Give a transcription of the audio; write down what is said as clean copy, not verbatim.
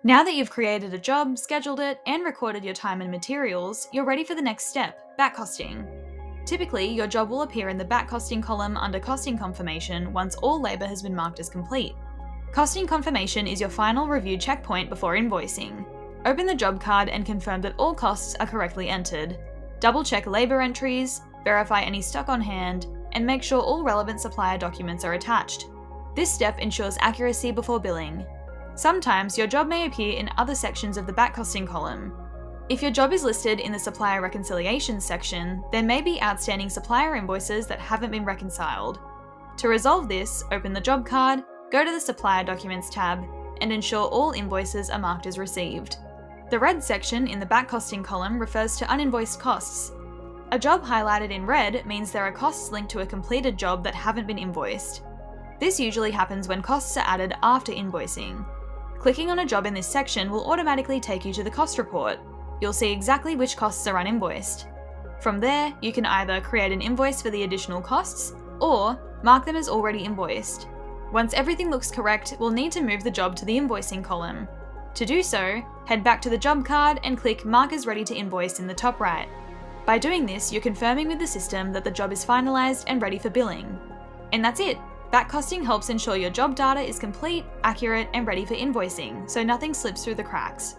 Now that you've created a job, scheduled it, and recorded your time and materials, you're ready for the next step, backcosting. Typically, your job will appear in the backcosting column under costing confirmation once all labour has been marked as complete. Costing confirmation is your final review checkpoint before invoicing. Open the job card and confirm that all costs are correctly entered. Double-check labour entries, verify any stock on hand, and make sure all relevant supplier documents are attached. This step ensures accuracy before billing. Sometimes your job may appear in other sections of the backcosting column. If your job is listed in the supplier reconciliations section, there may be outstanding supplier invoices that haven't been reconciled. To resolve this, open the job card, go to the Supplier Documents tab, and ensure all invoices are marked as received. The red section in the backcosting column refers to uninvoiced costs. A job highlighted in red means there are costs linked to a completed job that haven't been invoiced. This usually happens when costs are added after invoicing. Clicking on a job in this section will automatically take you to the cost report. You'll see exactly which costs are uninvoiced. From there, you can either create an invoice for the additional costs, or mark them as already invoiced. Once everything looks correct, we'll need to move the job to the invoicing column. To do so, head back to the job card and click Mark as Ready to Invoice in the top right. By doing this, you're confirming with the system that the job is finalised and ready for billing. And that's it! Backcosting helps ensure your job data is complete, accurate, and ready for invoicing, so nothing slips through the cracks.